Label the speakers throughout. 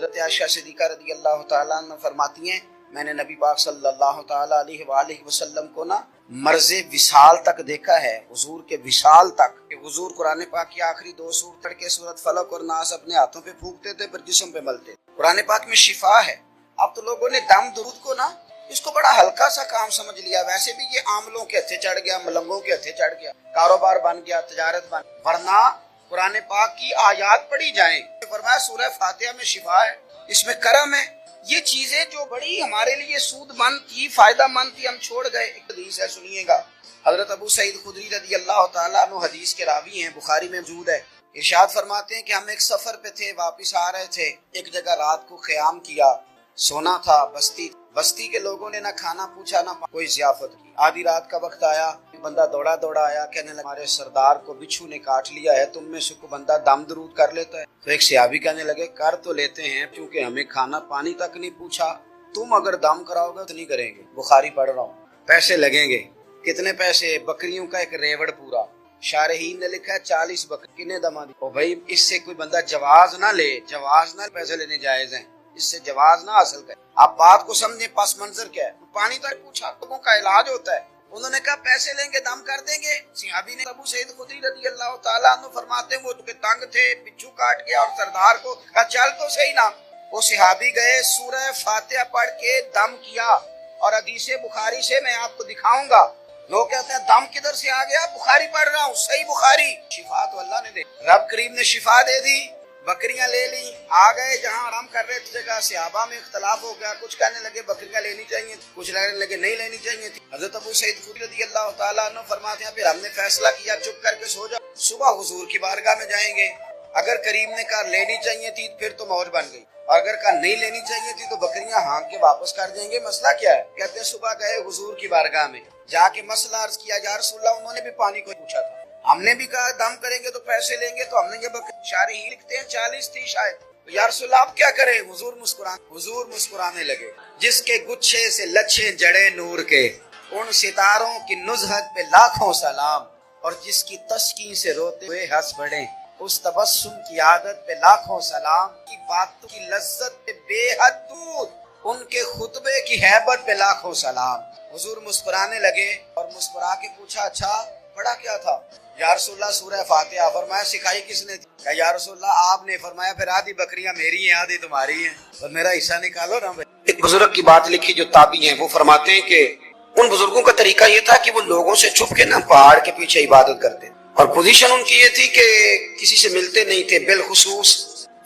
Speaker 1: حضرت عائشہ صدیقہ رضی اللہ تعالیٰ عنہ فرماتی ہیں میں نے نبی پاک صلی اللہ تعالیٰ علیہ وآلہ وسلم کو نا مرض وصال تک دیکھا ہے، حضور کے وصال تک، کہ حضور قرآن پاک کی آخری 2 سورت پڑھ کے سورت فلق اور ناس اپنے ہاتھوں پہ پھونکتے تھے، پھر جسم پہ ملتے تھے۔ قرآن پاک میں شفا ہے۔ اب تو لوگوں نے دم درود کو نا اس کو بڑا ہلکا سا کام سمجھ لیا، ویسے بھی یہ عاملوں کے ہتھے چڑھ گیا، ملنگوں کے ہتھے چڑھ گیا، کاروبار بن گیا، تجارت بن گیا، ورنہ قرآن پاک کی آیات پڑھی جائیں۔ فرمایا سورہ فاتحہ میں شفا ہے، اس میں کرم ہے۔ یہ چیزیں جو بڑی ہمارے لیے سود مند تھی، فائدہ مند تھی، ہم چھوڑ گئے۔ ایک حدیث ہے، سنیے گا۔ حضرت ابو سعید خدری رضی اللہ تعالیٰ عنہ حدیث کے راوی ہیں، بخاری میں موجود ہے۔ ارشاد فرماتے ہیں کہ ہم ایک سفر پہ تھے، واپس آ رہے تھے، ایک جگہ رات کو قیام کیا، سونا تھا، بستی کے لوگوں نے نہ کھانا پوچھا نہ کوئی ضیافت کی۔ آدھی رات کا وقت آیا، بندہ دوڑا آیا، کہنے لگا ہمارے سردار کو بچھو نے کاٹ لیا ہے، تم میں سے کوئی بندہ دم درود کر لیتا ہے؟ تو ایک صحابی کہنے لگے کر تو لیتے ہیں، کیونکہ ہمیں کھانا پانی تک نہیں پوچھا، تم اگر دم کراؤ گے تو نہیں کریں گے۔ بخاری پڑھ رہا ہوں۔ پیسے لگیں گے، کتنے پیسے؟ بکریوں کا ایک ریوڑ پورا۔ شارحین نے لکھا ہے 40 بکری، کنے دما دی؟ او بھائی اس سے کوئی بندہ جواز نہ لے، جواز نہ پیسے لینے جائز ہیں، اس سے جواز نہ حاصل کرے۔ آپ بات کو سمجھیں، پس منظر کیا ہے؟ پانی تک پوچھا، لوگوں کا علاج ہوتا ہے۔ انہوں نے کہا پیسے لیں گے، دم کر دیں گے۔ صحابی نے ابو سعید خدری رضی اللہ تعالیٰ عنہ فرماتے ہیں وہ چونکہ تنگ تھے، بچھو کاٹ گیا، اور سردار کو کہا چل تو صحیح نا۔ وہ صحابی گئے، سورہ فاتحہ پڑھ کے دم کیا، اور حدیث بخاری سے میں آپ کو دکھاؤں گا۔ لوگ کہتے ہیں دم کدھر سے آ گیا؟ بخاری پڑھ رہا ہوں، صحیح بخاری۔ شفا تو اللہ نے دے، رب کریم نے شفا دے دی۔ بکریاں لے لی، آ گئے جہاں آرام کر رہے تھے، جگہ صحابہ میں اختلاف ہو گیا، کچھ کہنے لگے بکریاں لینی چاہیے، کچھ کہنے لگے نہیں لینی چاہیے تھی۔ حضرت ابو سعید خدری رضی اللہ تعالیٰ عنہ فرماتے ہیں پھر ہم نے فیصلہ کیا چپ کر کے سو جاؤ، صبح حضور کی بارگاہ میں جائیں گے۔ اگر کریم نے کہا لینی چاہیے تھی پھر تو موج بن گئی، اور اگر کہا نہیں لینی چاہیے تھی تو بکریاں ہانک کے واپس کر دیں گے۔ مسئلہ کیا ہے؟ کہتے ہیں صبح گئے حضور کی بارگاہ میں، جا کے مسئلہ عرض کیا، یا رسول اللہ انہوں نے بھی پانی کو پوچھا تھا، ہم نے بھی کہا دم کریں گے تو پیسے لیں گے، تو ہم نے یہ شارحین لکھتے ہیں 40 تھی شاید۔ یا رسول اللہ آپ کیا کریں؟ حضور مسکرانے لگے۔ جس کے گچھے سے لچھے جڑے نور کے، ان ستاروں کی نزہت پہ لاکھوں سلام، اور جس کی تسکین سے روتے ہوئے ہنس پڑے، اس تبسم کی عادت پہ لاکھوں سلام، کی باتوں کی لذت پہ بے حد دور، ان کے خطبے کی ہیبت پہ لاکھوں سلام۔ حضور مسکرانے لگے اور مسکرا کے پوچھا اچھا پڑھا کیا تھا؟ یا رسول اللہ سورہ فاتحہ۔ فرمایا سکھائی کس نے تھی؟ کہ یا رسول اللہ آپ نے۔ فرمایا پھر آدھی بکریاں میری ہیں آدھی تمہاری ہیں، اور میرا حصہ نکالو نا۔ ایک بزرگ کی بات لکھی جو تابعی ہیں، وہ فرماتے ہیں کہ ان بزرگوں کا طریقہ یہ تھا کہ وہ لوگوں سے چھپ کے نا پہاڑ کے پیچھے عبادت کرتے، اور پوزیشن ان کی یہ تھی کہ کسی سے ملتے نہیں تھے، بالخصوص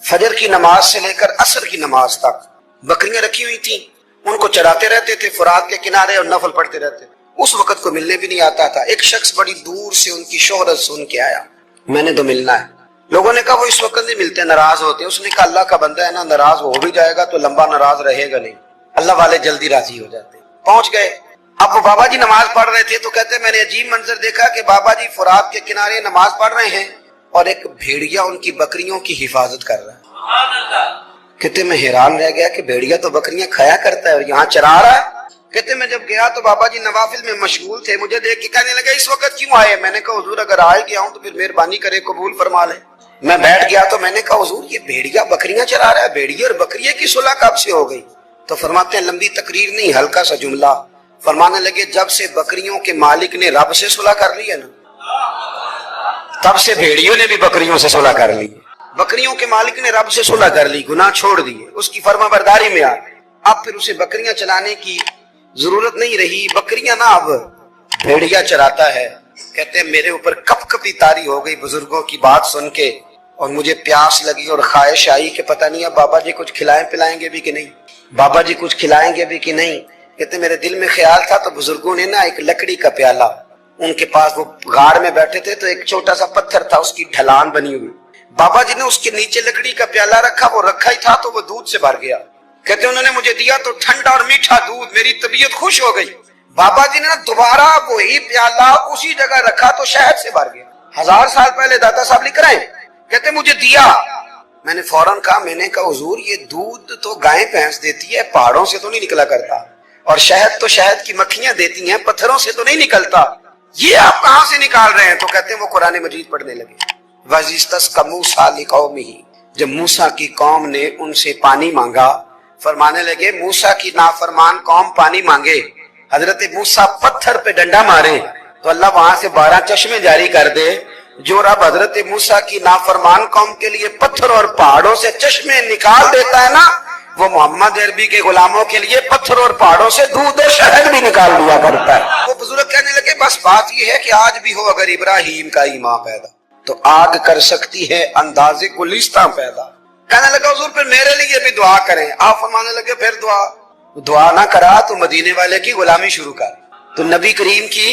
Speaker 1: فجر کی نماز سے لے کر عصر کی نماز تک بکریاں رکھی ہوئی تھیں، ان کو چراتے رہتے تھے فرات کے کنارے، اور نفل پڑھتے رہتے تھے۔ اس وقت کو ملنے بھی نہیں آتا تھا۔ ایک شخص بڑی دور سے ان کی شہرت سن کے آیا، میں نے تو ملنا ہے۔ لوگوں نے کہا وہ اس وقت نہیں ملتے، ناراض ہوتے ہیں۔ اس نے کہا اللہ کا بندہ ہے نا، ناراض ہو بھی جائے گا تو لمبا ناراض رہے گا نہیں، اللہ والے جلدی راضی ہو جاتے ہیں۔ پہنچ گئے۔ اب وہ بابا جی نماز پڑھ رہے تھے تو کہتے ہیں میں نے عجیب منظر دیکھا کہ بابا جی فرات کے کنارے نماز پڑھ رہے ہیں، اور ایک بھیڑیا ان کی بکریوں کی حفاظت کر رہا ہے۔ کہتے میں حیران رہ گیا کہ بھیڑیا تو بکریاں کھایا کرتا ہے اور یہاں چرا رہا ہے۔ کہتے میں جب گیا تو بابا جی نوافل میں مشغول تھے، مجھے دیکھ کے کہنے لگے اس وقت کیوں آئے؟ میں نے کہا حضور اگر آئے گیا ہوں تو پھر مہربانی کرے قبول فرما لیں۔ میں بیٹھ گیا تو میں نے کہا حضور یہ بھیڑیا بکریاں چرا رہا ہے، بھیڑیا اور بکریے کی صلح کب سے ہو گئی؟ تو فرماتے ہیں لمبی تقریر نہیں، ہلکا سا جملہ۔ فرمانے لگے جب سے بکریوں کے مالک نے رب سے صلح کر لی ہے نا، تب سے بھیڑیوں نے بھی بکریوں سے صلح کر لی۔ بکریوں کے مالک نے رب سے صلح کر لی، گناہ چھوڑ دیے، اس کی فرما برداری میں آ گئے۔ اب پھر اسے بکریاں چلانے کی ضرورت نہیں رہی، بکریاں نہ اب بھیڑیا چراتا ہے۔ کہتے ہیں میرے اوپر کپ کپی طاری ہو گئی بزرگوں کی بات سن کے، اور مجھے پیاس لگی اور خواہش آئی کہ پتہ نہیں اب بابا جی کچھ کھلائیں پلائیں گے بھی کہ نہیں، بابا جی کچھ کھلائیں گے بھی کہ نہیں۔ کہتے میرے دل میں خیال تھا تو بزرگوں نے نا ایک لکڑی کا پیالہ، ان کے پاس وہ غار میں بیٹھے تھے تو ایک چھوٹا سا پتھر تھا، اس کی ڈھلان بنی ہوئی، بابا جی نے اس کے نیچے لکڑی کا پیالہ رکھا، وہ رکھا ہی تھا تو وہ دودھ سے بھر گیا۔ کہتے انہوں نے مجھے دیا تو ٹھنڈا اور میٹھا دودھ، میری طبیعت خوش ہو گئی۔ بابا جی نے دوبارہ وہی پیالہ اسی جگہ رکھا تو شہد سے بھر گیا۔ 1000 سال پہلے دادا صاحب لکھ رہے ہیں، کہتے مجھے دیا، میں نے فوراً کہا، میں نے کہا حضور یہ دودھ تو گائے بھینس دیتی ہے، پہاڑوں سے تو نہیں نکلا کرتا، اور شہد تو شہد کی مکھیاں دیتی ہیں، پتھروں سے تو نہیں نکلتا، یہ آپ کہاں سے نکال رہے ہیں؟ تو کہتے ہیں وہ قرآن مجید پڑھنے لگے۔ وَإِذِ اسْتَسْقَىٰ مُوسَىٰ لِقَوْمِهِ، جب موسیٰ کی قوم نے ان سے پانی مانگا، فرمانے لگے موسیٰ کی نافرمان قوم پانی مانگے، حضرت موسیٰ پتھر پہ ڈنڈا مارے تو اللہ وہاں سے 12 چشمے جاری کر دے۔ جو رب حضرت موسیٰ کی نافرمان قوم کے لیے پتھر اور پہاڑوں سے چشمے نکال دیتا ہے نا، وہ محمد عربی کے غلاموں کے لیے پتھر اور پہاڑوں سے دودھ اور شہد بھی نکال دیا کرتا ہے۔ وہ بزرگ کہنے لگے بس بات یہ ہے کہ آج بھی ہو اگر ابراہیم کا ایمان پیدا تو آگ کر سکتی ہے انداز گلستہ پیدا۔ کہنے لگا حضور پھر میرے لیے بھی دعا کریں۔ آپ فرمانے لگے پھر دعا نہ کرا تو مدینے والے کی غلامی شروع کر، تو نبی کریم کی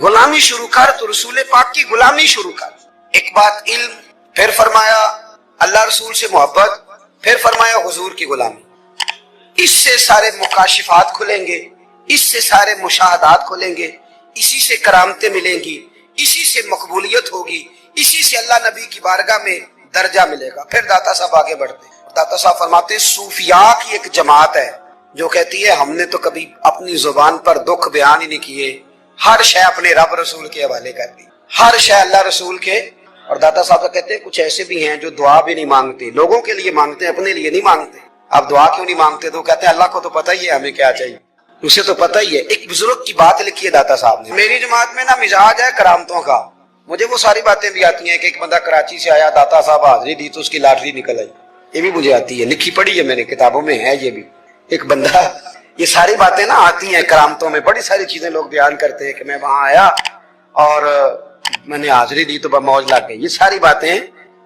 Speaker 1: غلامی شروع کر، تو رسول پاک کی غلامی شروع کر۔ ایک بات علم، پھر فرمایا اللہ رسول سے محبت، پھر فرمایا حضور کی غلامی۔ اس سے سارے مکاشفات کھلیں گے، اس سے سارے مشاہدات کھلیں گے، اسی سے کرامتیں ملیں گی، اسی سے مقبولیت ہوگی، اسی سے اللہ نبی کی بارگاہ میں درجہ ملے گا۔ پھر داتا صاحب آگے بڑھتے ہیں، داتا صاحب فرماتے ہیں صوفیاء کی ایک جماعت ہے جو کہتی ہے ہم نے تو کبھی اپنی زبان پر دکھ بیان ہی نہیں کیے، ہر شے اپنے رب رسول کے حوالے کر دی، ہر شے اللہ رسول کے۔ اور داتا صاحب کہتے ہیں کچھ ایسے بھی ہیں جو دعا بھی نہیں مانگتے، لوگوں کے لیے مانگتے ہیں، اپنے لیے نہیں مانگتے۔ آپ دعا کیوں نہیں مانگتے؟ تو کہتے ہیں اللہ کو تو پتہ ہی ہے ہمیں کیا چاہیے، اسے تو پتہ ہی ہے۔ ایک بزرگ کی بات لکھی ہے داتا صاحب نے، میری جماعت میں نا مزاج ہے کرامتوں کا، مجھے وہ ساری باتیں بھی آتی ہیں کہ ایک بندہ کراچی سے آیا، داتا صاحب حاضری دی تو اس کی لاٹری نکل آئی، یہ بھی مجھے آتی ہے، لکھی پڑھی ہے میرے کتابوں میں ہے یہ بھی۔ ایک بندہ، یہ ساری باتیں نا آتی ہیں کرامتوں میں، بڑی ساری چیزیں لوگ بیان کرتے ہیں کہ میں وہاں آیا اور میں نے حاضری دی تو موج لگ گئی، یہ ساری باتیں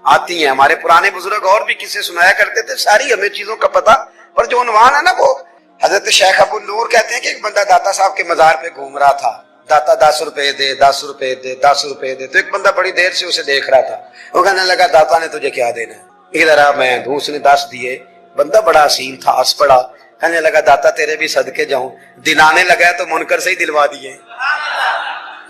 Speaker 1: آتی ہیں۔ ہمارے پرانے بزرگ اور بھی قصے سنایا کرتے تھے، ساری ہمیں چیزوں کا پتہ، پر جو عنوان ہے نا وہ حضرت شیخ ابو نور کہتے ہیں کہ ایک بندہ داتا صاحب کے مزار پہ گھوم رہا تھا، داتا 10 روپے دے 10 روپے دے 10 روپے دے، تو ایک بندہ بڑی دیر سے اسے دیکھ رہا تھا، وہ کہنے لگا داتا نے تجھے کیا دینا ہے؟ ادھر آ میں دوں، اس نے 10 دیے، بندہ بڑا حسین تھا، ہنس پڑا، کہنے لگا داتا تیرے بھی صدقے جاؤں، دلانے لگا تو منکر سے ہی دلوا دیے،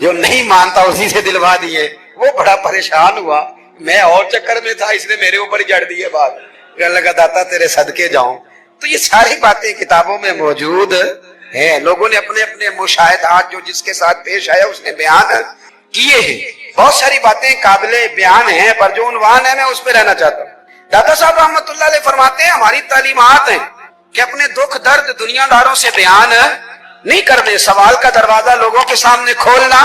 Speaker 1: جو نہیں مانتا اسی سے دلوا دیے۔ وہ بڑا پریشان ہوا، میں اور چکر میں تھا، اس نے میرے اوپر جڑ دیے بات، کہنے لگا داتا تیرے صدقے جاؤں۔ تو یہ ساری باتیں کتابوں میں موجود ہیں، لوگوں نے اپنے اپنے مشاہدات جو جس کے ساتھ پیش آیا اس نے بیان کیے ہیں، بہت ساری باتیں قابل بیان ہیں، پر جو عنوان ہے میں اس پہ رہنا چاہتا ہوں۔ داتا صاحب رحمۃ اللہ علیہ فرماتے ہیں ہماری تعلیمات ہیں کہ اپنے دکھ درد دنیا داروں سے بیان نہیں کرنے، سوال کا دروازہ لوگوں کے سامنے کھولنا،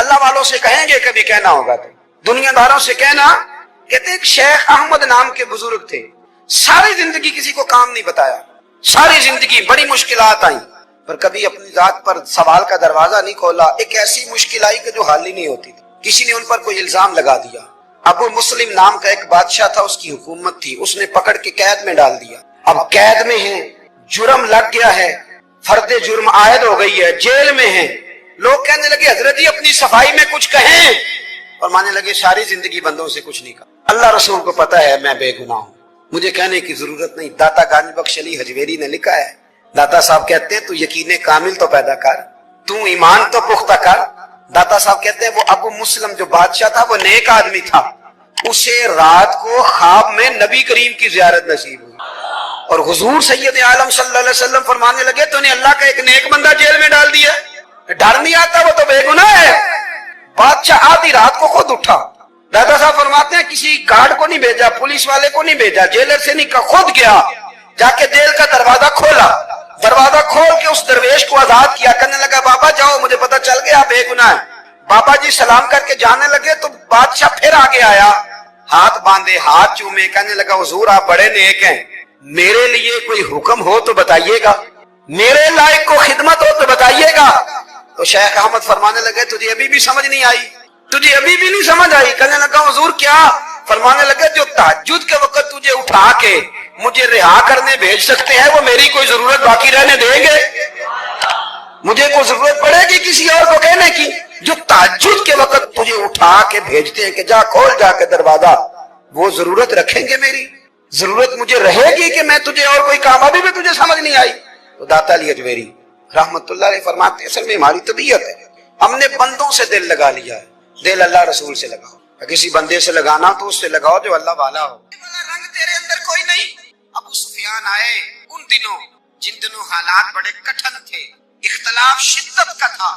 Speaker 1: اللہ والوں سے کہیں گے کبھی کہنا ہوگا تو دنیا داروں سے کہنا۔ کہتے ہیں شیخ احمد نام کے بزرگ تھے، ساری زندگی کسی کو کام نہیں بتایا، ساری زندگی بڑی مشکلات آئیں پر کبھی اپنی ذات پر سوال کا دروازہ نہیں کھولا۔ ایک ایسی مشکل آئی کہ جو حل ہی نہیں ہوتی تھی، کسی نے ان پر کوئی الزام لگا دیا، ابو مسلم نام کا ایک بادشاہ تھا، اس کی حکومت تھی، اس نے پکڑ کے قید میں ڈال دیا، اب قید میں ہیں، جرم لگ گیا ہے، فرد جرم عائد ہو گئی ہے، جیل میں ہیں۔ لوگ کہنے لگے حضرت جی اپنی صفائی میں کچھ کہیں، اور مانے لگے ساری زندگی بندوں سے کچھ نہیں کہا، اللہ رسول کو پتہ ہے میں بے گناہ ہوں، مجھے کہنے کی ضرورت نہیں۔ داتا گنج بخش علی حجویری نے لکھا ہے، داتا صاحب کہتے ہیں تو یقین کامل تو پیدا کر، تو ایمان تو پختہ کر۔ داتا صاحب کہتے ہیں وہ ابو مسلم جو بادشاہ تھا وہ نیک آدمی تھا، اسے رات کو خواب میں نبی کریم کی زیارت نصیب ہوئی، اور حضور سید عالم صلی اللہ علیہ وسلم فرمانے لگے تو نے اللہ کا ایک نیک بندہ جیل میں ڈال دیا، ڈر نہیں آتا، وہ تو بے گناہ ہے۔ بادشاہ آدھی رات کو خود اٹھا، دادا صاحب فرماتے ہیں کسی گارڈ کو نہیں بھیجا، پولیس والے کو نہیں بھیجا، جیلر سے نہیں کہا، خود گیا، جا کے جیل کا دروازہ کھولا، دروازہ کھول کے اس درویش کو آزاد کیا، کہنے لگا بابا جاؤ مجھے پتہ چل گیا بے گناہ ہے۔ بابا جی سلام کر کے جانے لگے تو بادشاہ پھر آگے آیا، ہاتھ باندھے، ہاتھ چومے، کہنے لگا حضور آپ بڑے نیک ہیں، میرے لیے کوئی حکم ہو تو بتائیے گا، میرے لائق کو خدمت ہو تو بتائیے گا۔ تو شیخ احمد فرمانے لگے تجھے ابھی بھی سمجھ نہیں آئی، تجھے ابھی بھی نہیں سمجھ آئی؟ کہنے لگا حضور کیا؟ فرمانے لگے جو تہجد کے وقت تجھے اٹھا کے مجھے رہا کرنے بھیج سکتے ہیں وہ میری کوئی ضرورت باقی رہنے دیں گے؟ مجھے کوئی ضرورت پڑے گی کسی اور کو کہنے کی؟ جو تہجد کے وقت تجھے اٹھا کے بھیجتے ہیں کہ جا کھول جا کے دروازہ، وہ ضرورت رکھیں گے میری؟ ضرورت مجھے رہے گی کہ میں تجھے اور کوئی کام؟ ابھی بھی تجھے سمجھ نہیں آئی؟ تو داتا علی حجویری رحمت اللہ علیہ فرماتے ہیں اصل میں ہماری طبیعت ہے، ہم نے بندوں سے دل لگا لیا ہے، دل اللہ رسول سے لگاؤ، کسی بندے سے لگانا تو اس سے لگاؤ جو اللہ والا ہو۔ رنگ تیرے اندر کوئی نہیں۔ ابو سفیان آئے ان دنوں جن دنوں حالات بڑے کٹھن تھے، اختلاف شدت کا تھا،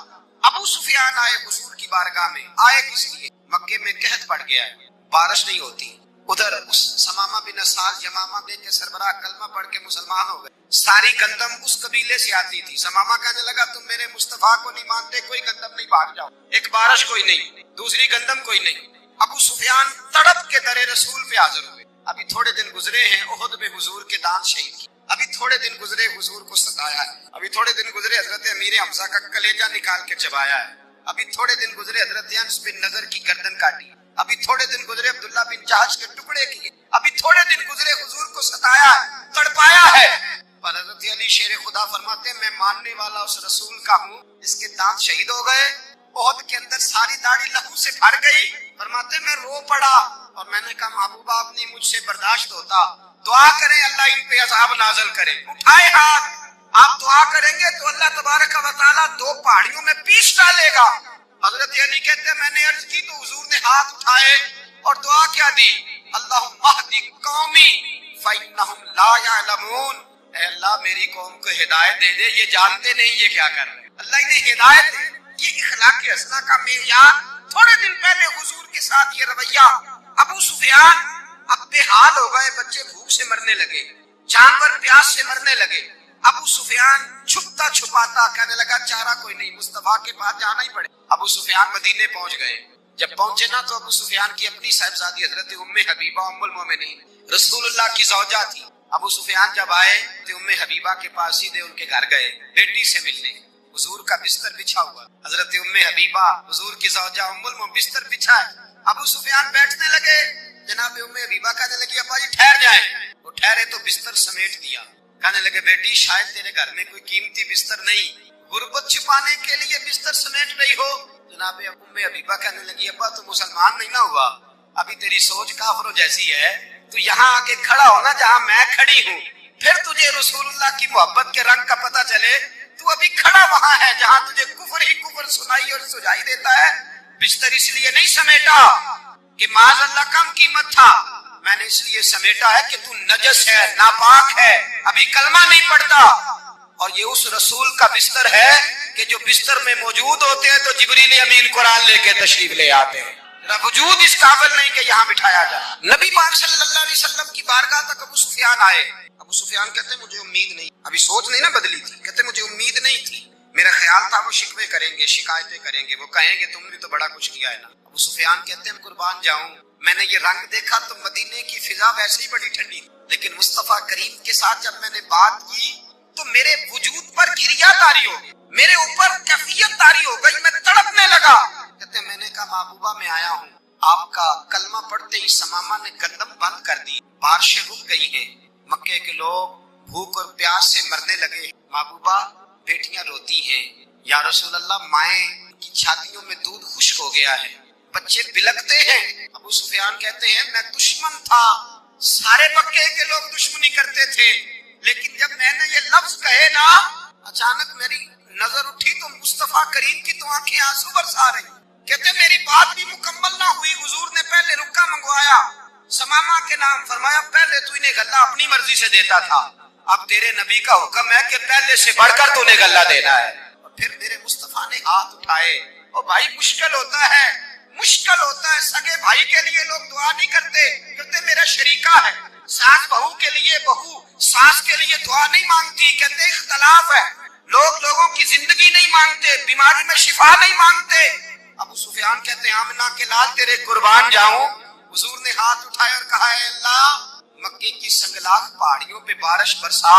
Speaker 1: ابو سفیان آئے حضور کی بارگاہ میں، آئے کس لیے؟ مکے میں قحط پڑ گیا ہے، بارش نہیں ہوتی، ادھر سمامہ بن اسال یمامہ دیکھ کے سربراہ کلمہ پڑھ کے مسلمان ہو گئے. ساری گندم اس قبیلے سے آتی تھی. سمامہ کہنے لگا تم میرے مصطفیٰ کو نہیں مانتے, کوئی گندم نہیں, بھاگ جاؤ. ایک بارش کوئی نہیں, دوسری گندم کوئی نہیں. ابو سفیان تڑپ کے در رسول پہ حاضر ہوئے. ابھی تھوڑے دن گزرے ہیں احد میں حضور کے دانت شہید کی, ابھی تھوڑے دن گزرے حضور کو ستایا ہے, ابھی تھوڑے دن گزرے حضرت امیر حمزہ کا کلیجہ نکال کے چبایا ہے, ابھی تھوڑے دن گزرے حضرت انس بن نضر کی گردن کاٹی, ابھی تھوڑے دن گزرے عبداللہ بن جہش کے ٹکڑے کیے, ابھی تھوڑے دن گزرے حضور کو ستایا ہے, تڑپایا ہے. پر حضرت علی شیر خدا فرماتے ہیں میں ماننے والا اس رسول کا ہوں, اس کے دانت شہید ہو گئے, احد کے اندر ساری داڑھی لہو سے بھر گئی. فرماتے میں رو پڑا اور میں نے کہا محبوبہ آپ نہیں مجھ سے برداشت ہوتا, دعا کریں اللہ ان پہ عذاب نازل کرے. اٹھائے ہاتھ, آپ دعا کریں گے تو اللہ تبارک و تعالیٰ 2 پہاڑیوں میں پیس ڈالے گا. حضرت علی کہتے ہیں میں نے عرض کی تو حضور نے ہاتھ اٹھائے اور دعا کیا دی, اللہم اہدی قومی فإنہم لا یعلمون, اے اللہ میری قوم کو ہدایت دے دے, یہ جانتے نہیں یہ کیا کر رہے ہیں. اللہ انہیں ہدایت دے. یہ اخلاق حسنہ کا معیار. تھوڑے دن پہلے حضور کے ساتھ یہ رویہ. ابو سفیان اب بے حال ہو گئے, بچے بھوک سے مرنے لگے, جانور پیاس سے مرنے لگے. ابو سفیان چھپتا چھپاتا کہنے لگا چارہ کوئی نہیں, مصطفیٰ کے پاس جانا ہی پڑے. ابو سفیان مدینے پہنچ گئے. جب پہنچے نا تو ابو سفیان کی اپنی صاحبزادی حضرت ام حبیبہ ام المومنین رسول اللہ کی زوجہ تھی. ابو سفیان جب آئے تو ام حبیبہ کے پاس سیدھے ان کے گھر گئے بیٹی سے ملنے. حضور کا بستر بچھا ہوا, حضرت ام حبیبہ حضور کی زوجہ ام المومنین بستر بچھا ہے. ابو سفیان بیٹھنے لگے, جناب ام حبیبہ کہنے لگی ابا جی ٹھہر جائیں. وہ ٹھہرے تو بستر سمیٹ دیا. کہنے لگے بیٹی شاید تیرے گھر میں کوئی قیمتی بستر نہیں, غربت چھپانے کے لیے بستر سمیٹ رہی ہو. جناب ام حبیبہ کہنے لگی ابا تو مسلمان نہیں نہ ہوا, ابھی تیری سوچ کافروں جیسی ہے, تو یہاں آگے کھڑا ہونا جہاں میں کھڑی ہوں, پھر تجھے رسول اللہ کی محبت کے رنگ کا پتہ چلے. تو ابھی کھڑا وہاں ہے جہاں تجھے کفر ہی کفر سنائی اور سجائی دیتا ہے. بستر اس لیے نہیں سمیٹا کہ معاذ اللہ کم قیمت تھا, میں نے اس لیے سمیٹا ہے کہ تو نجس ہے, ناپاک ہے, ابھی کلمہ نہیں پڑھتا. اور یہ اس رسول کا بستر ہے کہ جو بستر میں موجود ہوتے ہیں تو جبریل امین قرآن لے کے تشریف لے آتے ہیں. وجود اس قابل نہیں کہ یہاں بٹھایا جائے. نبی پاک صلی اللہ علیہ وسلم کی بارگاہ تک ابو سفیان آئے. ابو سفیان کہتے ہیں مجھے امید نہیں, ابھی سوچ نہیں نا بدلی تھی, کہتے مجھے امید نہیں تھی, میرا خیال تھا وہ شکوے کریں گے, شکایتیں کریں گے, وہ کہیں گے تم نے تو بڑا کچھ کیا ہے نا. ابو سفیان کہتے ہیں قربان جاؤں, میں نے یہ رنگ دیکھا تو مدینے کی فضا ویسے ہی بڑی ٹھنڈی تھی, لیکن مصطفیٰ کریم کے ساتھ جب میں نے بات کی تو میرے وجود پر گریا طاری ہو گئی, میرے اوپر کیفیت طاری ہو گئی, میں تڑپنے لگا. کہتے ہیں میں نے کہا محبوبہ میں آیا ہوں, آپ کا کلمہ پڑھتے ہی سمامہ نے گندم بند کر دی, بارشیں رک گئی ہیں, مکے کے لوگ بھوک اور پیاس سے مرنے لگے. محبوبہ بیٹیاں روتی ہیں, یا رسول اللہ مائیں کی چھاتیوں میں دودھ خشک ہو گیا ہے, بچے بلکتے ہیں. ابو سفیان کہتے ہیں میں دشمن تھا, سارے مکے کے لوگ دشمنی کرتے تھے, لیکن جب میں نے یہ لفظ کہے نا اچانک میری نظر اٹھی تو مصطفیٰ کریم کی تو آنکھیں آنسو برسا رہی. کہتے میری بات بھی مکمل نہ ہوئی, حضور نے پہلے رکا منگوایا, سمامہ کے نام فرمایا, پہلے تو انہیں غلہ اپنی مرضی سے دیتا تھا, اب تیرے نبی کا حکم ہے کہ پہلے سے بڑھ کر تو انہیں غلہ دینا ہے. اور پھر میرے مصطفیٰ نے ہاتھ اٹھائے. اور بھائی مشکل ہوتا ہے, مشکل ہوتا ہے, سگے بھائی کے لیے لوگ دعا نہیں کرتے, کہتے میرا شریکہ ہے. ساس بہو کے لیے بہو ساس کے لیے دعا نہیں مانگتی, کہتے اختلاف ہے, لوگ لوگوں کی زندگی نہیں مانگتے, بیماری میں شفا نہیں مانگتے. ابو سفیان کہتے ہیں آمنہ کے لال تیرے قربان جاؤں. حضور نے ہاتھ اٹھائے اور کہا اے اللہ مکے کی سنگلاخ پہاڑیوں پہ بارش برسا,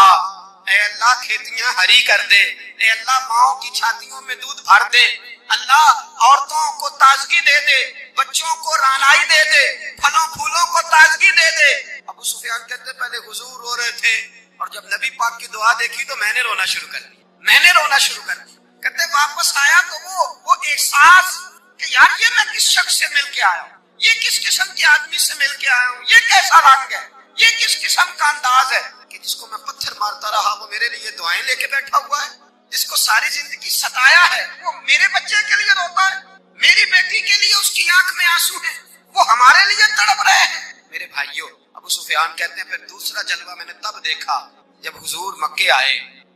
Speaker 1: اے اللہ کھیتیاں ہری کر دے, اے اللہ ماؤں کی چھاتیوں میں دودھ بھر دے, اللہ عورتوں کو تازگی دے دے, بچوں کو رانائی دے دے, پھلوں پھولوں کو تازگی دے دے. ابو سفیان کہتے پہلے حضور رو رہے تھے, اور جب نبی پاک کی دعا دیکھی تو میں نے رونا شروع کر دی, میں نے رونا شروع کر دی. کہتے واپس آیا تو وہ احساس کہ یار یہ میں کس شخص سے مل کے آیا ہوں, یہ کس قسم کے آدمی سے مل کے آیا ہوں, یہ کیسا رنگ ہے, یہ کس قسم کا انداز ہے کہ جس کو میں پتھر مارتا رہا وہ میرے لیے دعائیں لے کے بیٹھا ہوا ہے, جس کو ساری زندگی ستایا ہے وہ میرے بچے کے لیے روتا ہے, میری بیٹی کے لیے اس کی آنکھ میں آنسو ہیں, وہ ہمارے لیے تڑپ رہے ہیں. میرے بھائیوں, ابو سفیان کہتے ہیں پھر دوسرا جلوہ میں نے تب دیکھا جب حضور مکے آئے,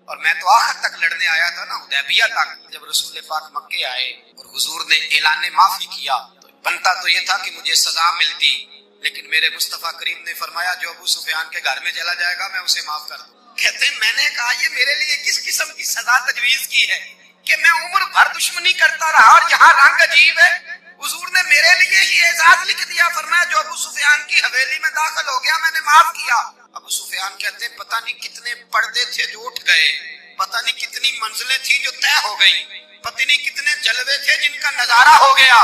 Speaker 1: اور میں تو آخر تک لڑنے آیا تھا نا, حدیبیہ تک. جب رسول پاک مکے آئے اور حضور نے اعلان معافی کیا تو بنتا تو یہ تھا کہ مجھے سزا ملتی, لیکن میرے مصطفیٰ کریم نے فرمایا جو ابو سفیان کے گھر میں چلا جائے گا میں اسے معاف کر دوں. کہتے ہیں میں نے کہا یہ میرے لیے کس قسم کی سزا تجویز کی ہے کہ میں عمر بھر دشمنی کرتا رہا اور یہاں رنگ عجیب ہے. حضور نے میرے لیے ہی اعزاز لکھ دیا. فرمایا جو ابو سفیان کی حویلی میں داخل ہو گیا میں نے معاف کیا. ابو سفیان کہتے ہیں پتہ نہیں کتنے پردے تھے جو اٹھ گئے, پتہ نہیں کتنی منزلیں تھی جو طے ہو گئی, پتہ نہیں کتنے جلوے تھے جن کا نظارہ ہو گیا.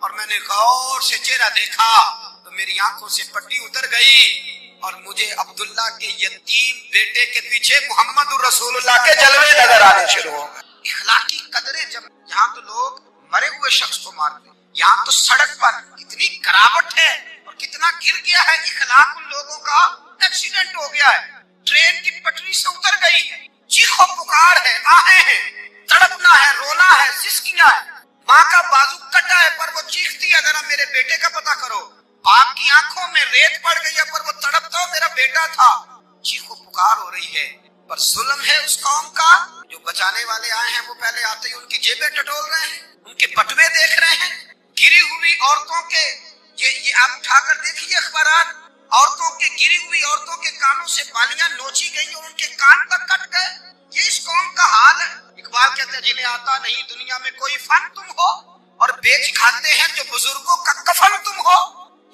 Speaker 1: اور میں نے غور سے چہرہ دیکھا تو میری آنکھوں سے پٹی اتر گئی اور مجھے عبداللہ کے یتیم بیٹے کے پیچھے محمد رسول اللہ کے جلوے نظر آنے شروع ہو گئے. اخلاقی قدریں جب یہاں تو لوگ مرے ہوئے شخص کو مارتے, یہاں تو سڑک پر کتنی گراوٹ ہے اور کتنا گر گیا ہے. اخلاق ان لوگوں کا ایکسیڈنٹ ہو گیا ہے, ٹرین کی پٹری سے اتر گئی ہے, چیخو پکار ہے, آہیں ہیں, تڑپنا ہے, رونا ہے, سسکیاں ہے. ماں کا بازو کٹا ہے پر وہ چیختی ہے ذرا میرے بیٹے کا پتہ کرو. باپ کی آنکھوں میں ریت پڑ گئی ہے پر وہ تڑپتا میرا بیٹا تھا. چیخو پکار ہو رہی ہے پر ظلم ہے اس قوم کا. جو بچانے والے آئے ہیں وہ پہلے آتے ہی ان کی جیبیں ٹٹول رہے ہیں, ان کے بٹوے دیکھ رہے ہیں, گری ہوئی عورتوں کے یہ آپ اٹھا کر دیکھیے اخبارات, عورتوں کے گری ہوئی عورتوں کے کانوں سے بالیاں نوچی گئی اور ان کے کان تک کٹ گئے. یہ اس قوم کا حال ہے. اقبال کہتے ہیں جنہیں آتا نہیں دنیا میں کوئی فن تم ہو اور بیچ کھاتے ہیں جو بزرگوں کا کفن تم ہو.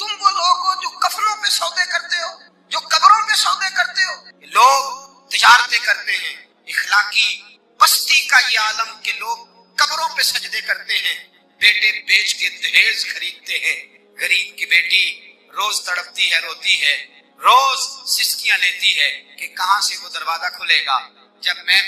Speaker 1: تم وہ لوگ ہو جو کفنوں پہ سودے کرتے ہو, جو قبروں پہ سودے کرتے ہو. لوگ تجارتیں کرتے ہیں, اخلاقی پستی کا یہ عالم کہ لوگ قبروں پہ سجدے کرتے ہیں, بیٹے بیچ کے دہیز خریدتے ہیں. غریب کی بیٹی روز تڑپتی ہے, روتی ہے, روز سسکیاں لیتی ہے کہ کہاں سے وہ دروازہ کھلے گا. جب میں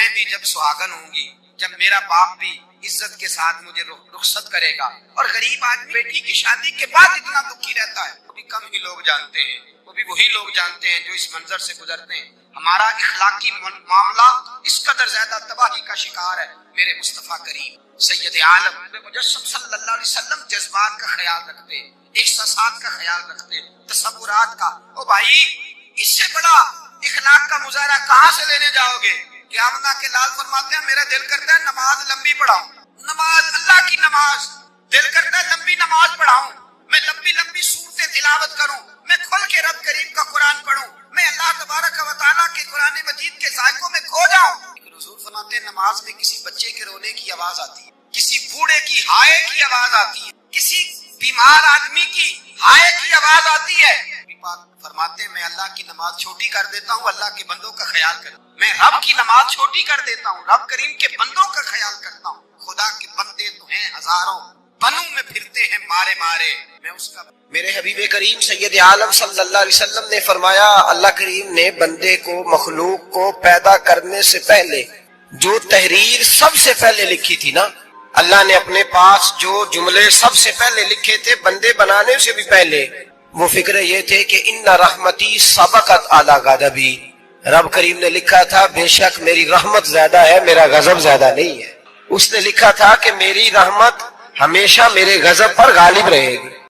Speaker 1: بھی جب سہاگن ہوں گی, جب میرا باپ بھی عزت کے ساتھ مجھے رخصت کرے گا. اور غریب آدمی بیٹی کی شادی کے بعد اتنا دکھی رہتا ہے, وہ بھی کم ہی لوگ جانتے ہیں, وہ بھی وہی لوگ جانتے ہیں جو اس منظر سے گزرتے ہیں. ہمارا اخلاقی معاملہ اس قدر زیادہ تباہی کا شکار ہے. میرے مصطفیٰ کریم سید عالم مجسم صلی اللہ علیہ وسلم جذبات کا خیال رکھتے, احساسات کا خیال رکھتے, تصورات کا. او بھائی اس سے بڑا اخلاق کا مظاہرہ کہاں سے لینے جاؤ گے؟ قیامت کے لال فرماتے ہیں میرا دل کرتا ہے نماز لمبی پڑھاؤں, نماز اللہ کی نماز, دل کرتا ہے لمبی نماز پڑھاؤں, میں لمبی لمبی صورتیں تلاوت کروں, میں کھل کے رب کریم کا قرآن پڑھوں, میں اللہ تبارک و تعالیٰ کے قرآن مجید کے ذائقوں میں کھو جاؤں. لیکن حضور فرماتے ہیں نماز میں کسی بچے کے رونے کی آواز آتی ہے, کسی بوڑھے کی ہائے کی آواز آتی ہے, کسی بیمار آدمی کی ہائے کی آواز آتی ہے. فرماتے ہیں میں اللہ کی نماز چھوٹی کر دیتا ہوں اللہ کے بندوں کا خیال کرتا ہوں. میں رب کی نماز چھوٹی کر دیتا ہوں, رب کریم کے بندوں کا خیال کرتا ہوں. خدا کے بندے تو ہیں ہزاروں, بنوں میں پھرتے ہیں مارے مارے, میں اس کا. میرے حبیب کریم سید عالم صلی اللہ علیہ وسلم نے فرمایا اللہ کریم نے بندے کو مخلوق کو پیدا کرنے سے پہلے جو تحریر سب سے پہلے لکھی تھی نا, اللہ نے اپنے پاس جو جملے سب سے پہلے لکھے تھے بندے بنانے سے بھی پہلے, وہ فکر یہ تھے کہ ان رحمتی سبقت اعلی غضبی. رب کریم نے لکھا تھا بے شک میری رحمت زیادہ ہے میرا غضب زیادہ نہیں ہے. اس نے لکھا تھا کہ میری رحمت ہمیشہ میرے غضب پر غالب رہے گی.